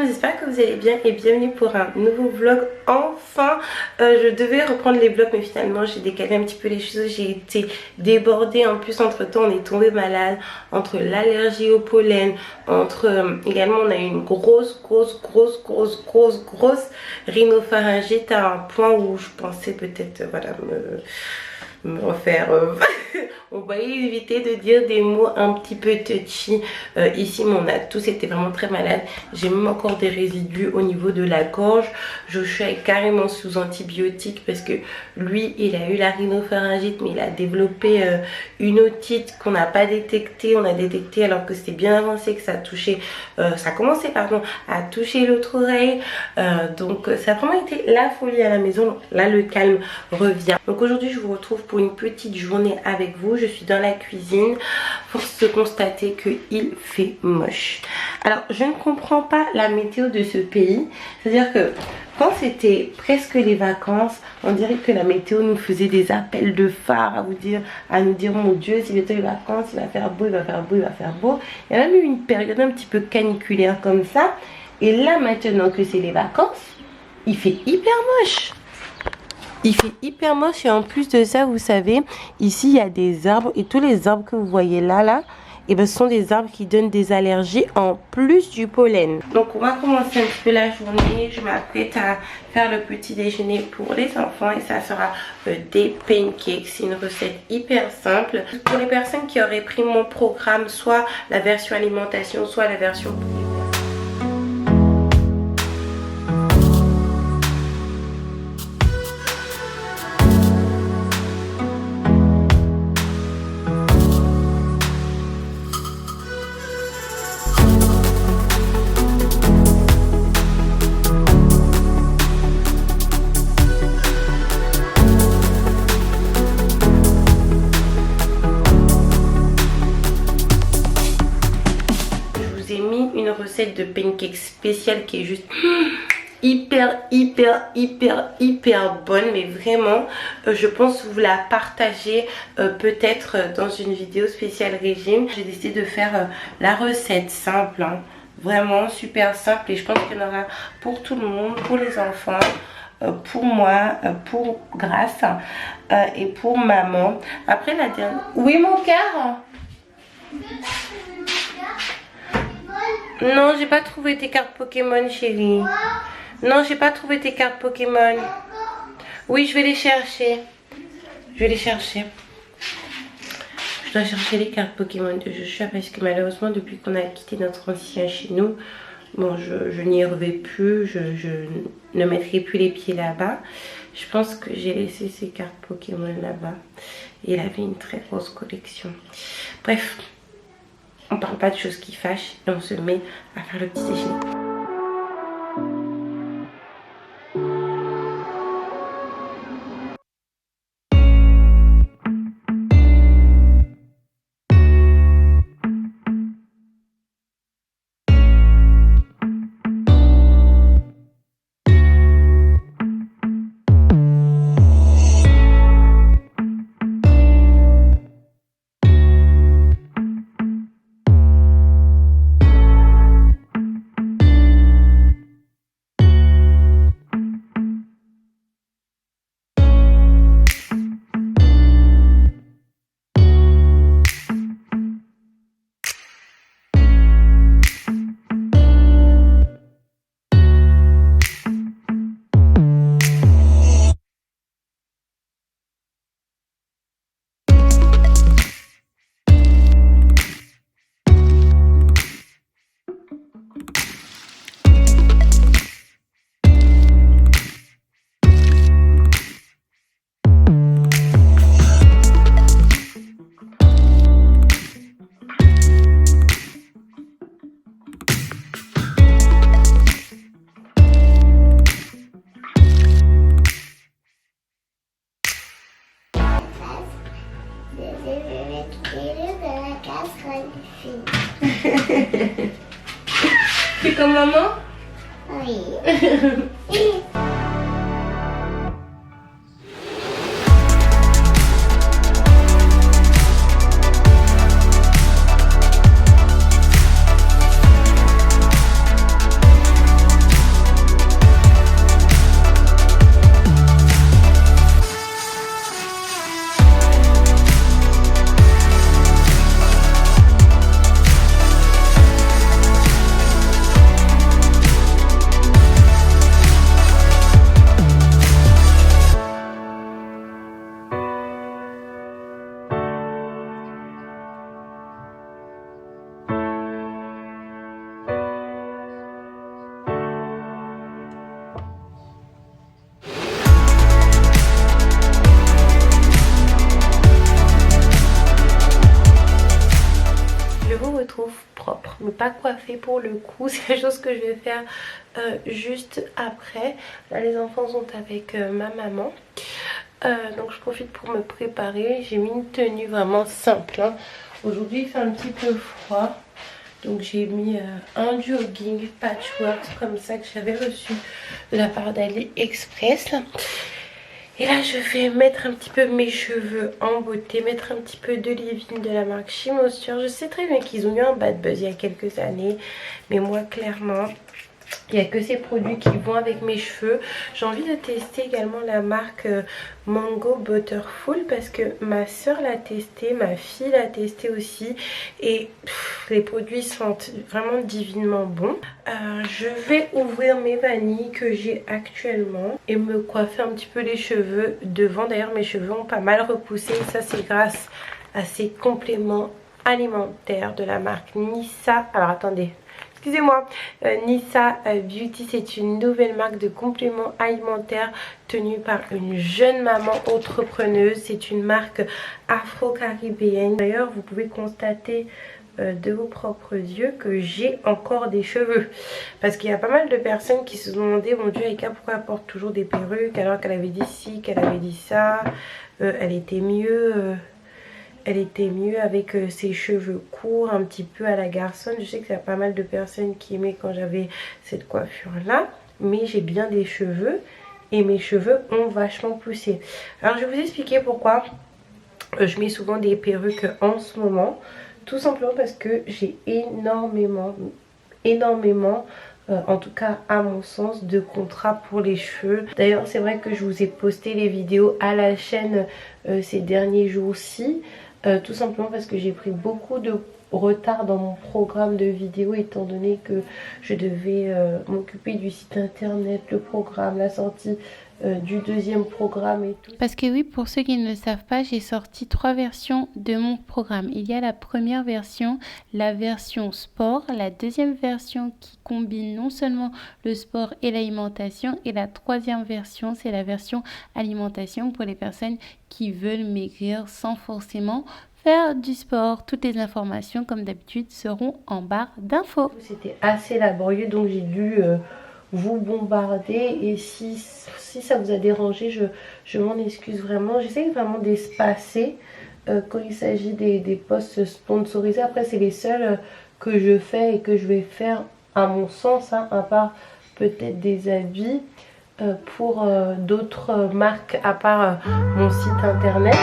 j'espère que vous allez bien et bienvenue pour un nouveau vlog. Enfin, je devais reprendre les vlogs mais finalement j'ai décalé un petit peu les choses. J'ai été débordée, en plus entre temps on est tombé malade, entre l'allergie au pollen, entre également on a eu une grosse rhinopharyngite à un point où je pensais peut-être voilà me refaire on va éviter de dire des mots un petit peu touchy ici, mais on a tous été vraiment très malades. J'ai même encore des résidus au niveau de la gorge. Joshua est carrément sous antibiotiques parce que lui il a eu la rhinopharyngite, mais il a développé une otite qu'on n'a pas détectée. On a détecté alors que c'était bien avancé, que ça a touché ça a commencé pardon à toucher l'autre oreille, donc ça a vraiment été la folie à la maison. Là le calme revient. Donc aujourd'hui je vous retrouve pour une petite journée avec vous. Je suis dans la cuisine. Force de constater qu'il fait moche. Alors je ne comprends pas la météo de ce pays. C'est-à-dire que quand c'était presque les vacances, on dirait que la météo nous faisait des appels de phare à nous dire mon Dieu, c'est bientôt les vacances, il va faire beau, il va faire beau, il va faire beau. Il y a même eu une période un petit peu caniculaire comme ça. Et là maintenant que c'est les vacances, il fait hyper moche. Il fait hyper moche et en plus de ça, vous savez, ici il y a des arbres et tous les arbres que vous voyez là, et ben, ce sont des arbres qui donnent des allergies en plus du pollen. Donc on va commencer un petit peu la journée. Je m'apprête à faire le petit déjeuner pour les enfants et ça sera des pancakes. C'est une recette hyper simple. Pour les personnes qui auraient pris mon programme, soit la version alimentation, soit la version de pancakes spécial qui est juste hyper bonne, mais vraiment je pense vous la partager peut-être dans une vidéo spéciale régime. J'ai décidé de faire la recette simple, hein, vraiment super simple, et je pense qu'il y en aura pour tout le monde, pour les enfants, pour moi, pour Grace et pour maman. Après la dernière... Oui mon cœur. Non, j'ai pas trouvé tes cartes Pokémon, chérie. Non, j'ai pas trouvé tes cartes Pokémon. Oui, je vais les chercher. Je vais les chercher. Je dois chercher les cartes Pokémon de Joshua parce que malheureusement, depuis qu'on a quitté notre ancien chez nous, bon, je n'y reviens plus. Je ne mettrai plus les pieds là-bas. Je pense que j'ai laissé ces cartes Pokémon là-bas. Et il avait une très grosse collection. Bref. On parle pas de choses qui fâchent et on se met à faire le petit déjeuner. Tu es comme maman? Oui. pas coiffée pour le coup. C'est la chose que je vais faire juste après. Là les enfants sont avec ma maman. Donc je profite pour me préparer. J'ai mis une tenue vraiment simple, hein. Aujourd'hui il fait un petit peu froid. Donc j'ai mis un jogging patchwork comme ça que j'avais reçu de la part d'AliExpress. Et là je vais mettre un petit peu mes cheveux en beauté, mettre un petit peu de leave-in de la marque She Moisture. Je sais très bien qu'ils ont eu un bad buzz il y a quelques années, mais moi clairement il n'y a que ces produits qui vont avec mes cheveux. J'ai envie de tester également la marque Mango Butterful parce que ma soeur l'a testé, ma fille l'a testé aussi. Et les produits sentent vraiment divinement bons. Je vais ouvrir mes vanilles que j'ai actuellement et me coiffer un petit peu les cheveux devant. D'ailleurs mes cheveux ont pas mal repoussé. Ça c'est grâce à ces compléments alimentaires de la marque Nissa. Alors attendez. Excusez-moi, Nissa Beauty, c'est une nouvelle marque de compléments alimentaires tenue par une jeune maman entrepreneuse. C'est une marque afro-caribéenne. D'ailleurs, vous pouvez constater de vos propres yeux que j'ai encore des cheveux. Parce qu'il y a pas mal de personnes qui se sont demandé, mon Dieu, Aïka, pourquoi elle porte toujours des perruques alors qu'elle avait dit ci, qu'elle avait dit ça. Elle était mieux... Elle était mieux avec ses cheveux courts, un petit peu à la garçonne. Je sais qu'il y a pas mal de personnes qui aimaient quand j'avais cette coiffure là. Mais j'ai bien des cheveux et mes cheveux ont vachement poussé. Alors je vais vous expliquer pourquoi je mets souvent des perruques en ce moment. Tout simplement parce que j'ai énormément, en tout cas à mon sens, de contrats pour les cheveux. D'ailleurs c'est vrai que je vous ai posté les vidéos à la chaîne ces derniers jours-ci. Tout simplement parce que j'ai pris beaucoup de retard dans mon programme de vidéos étant donné que je devais m'occuper du site internet, le programme, la sortie du deuxième programme et tout. Parce que oui, pour ceux qui ne le savent pas, j'ai sorti 3 versions de mon programme. Il y a la première version, la version sport, la deuxième version qui combine non seulement le sport et l'alimentation, et la troisième version, c'est la version alimentation pour les personnes qui veulent maigrir sans forcément faire du sport. Toutes les informations, comme d'habitude, seront en barre d'infos. C'était assez laborieux, donc j'ai dû vous bombarder. Et si ça vous a dérangé, je m'en excuse vraiment. J'essaie vraiment d'espacer quand il s'agit des posts sponsorisés. Après, c'est les seuls que je fais et que je vais faire à mon sens, hein, à part peut-être des habits pour d'autres marques à part mon site internet.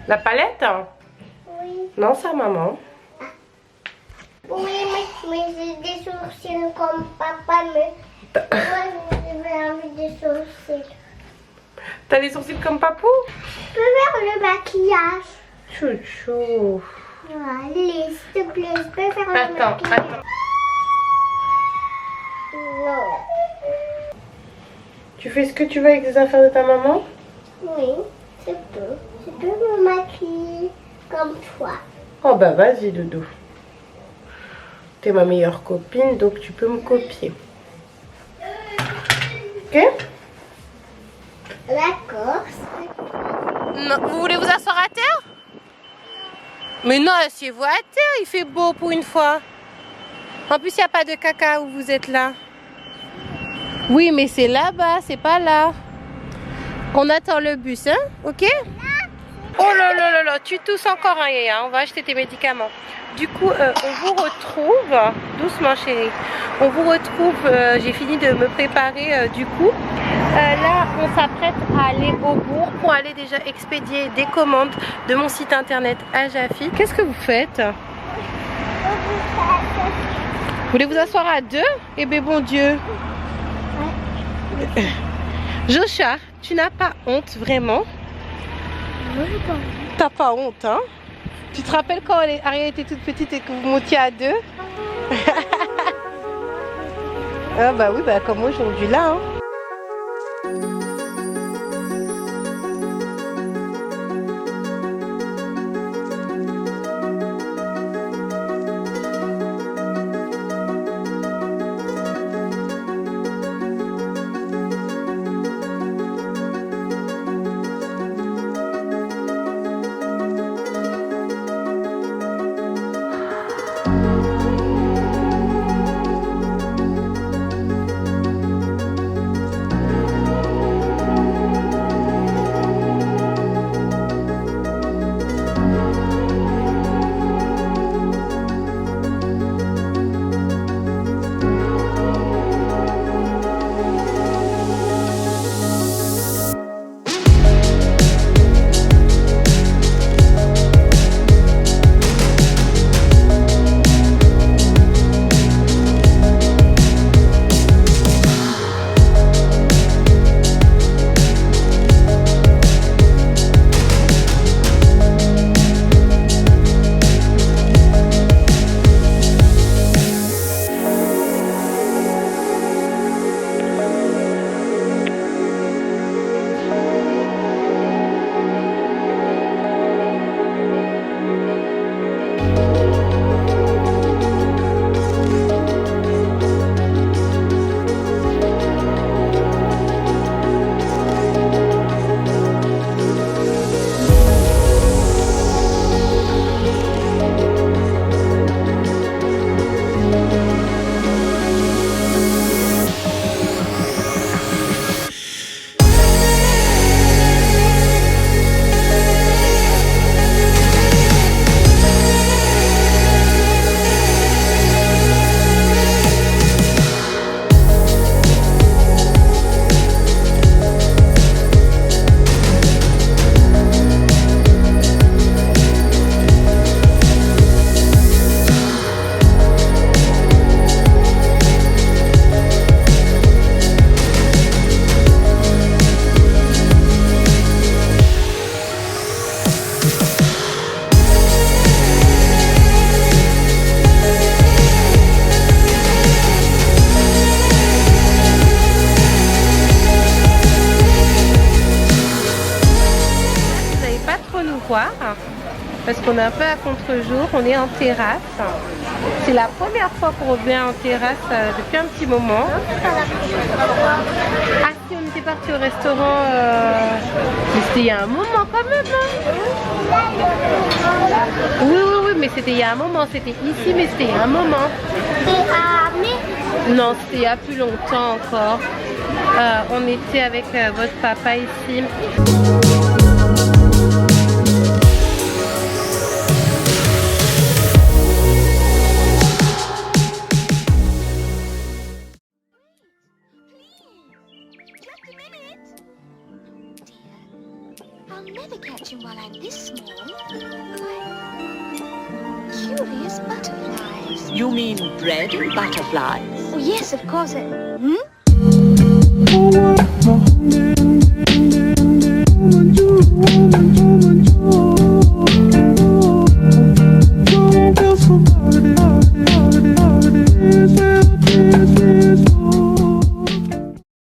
La palette? Oui. Non, ça maman. Oui, mais j'ai des sourcils comme papa, mais moi j'ai envie des sourcils. T'as les sourcils comme papou? Je peux faire le maquillage. Chouchou. Allez, s'il te plaît, je peux faire le maquillage. Attends. Non. Tu fais ce que tu veux avec les affaires de ta maman? Oui, je peux. Je peux me maquiller comme toi. Oh bah vas-y Doudou. T'es ma meilleure copine, donc tu peux me copier. Ok? D'accord. Non, vous voulez vous asseoir à terre? Mais non, asseyez-vous à terre, il fait beau pour une fois. En plus, il n'y a pas de caca où vous êtes là. Oui, mais c'est là-bas, c'est pas là. On attend le bus, hein? Ok? Oh là là là là, tu tousses encore, hein, Yaya. On va acheter tes médicaments. Du coup, on vous retrouve. Doucement, chérie. On vous retrouve. J'ai fini de me préparer du coup. Là, on s'apprête à aller au bourg pour aller déjà expédier des commandes de mon site internet à Jafi. Qu'est-ce que vous faites? Vous voulez vous asseoir à deux? Eh bien, bon Dieu. Joshua, tu n'as pas honte, vraiment? T'as pas honte, hein? Tu te rappelles quand Ariel était toute petite et que vous montiez à deux? Ah bah oui, bah comme aujourd'hui là, hein. Parce qu'on est un peu à contre-jour, on est en terrasse. C'est la première fois qu'on revient en terrasse depuis un petit moment. Ah si, on était parti au restaurant, mais c'était il y a un moment quand même. Hein. Oui, mais c'était il y a un moment, c'était ici, mais c'était il y a un moment. Non, c'était il y a plus longtemps encore. On était avec votre papa ici. You mean bread butterflies? Oh, yes, of course.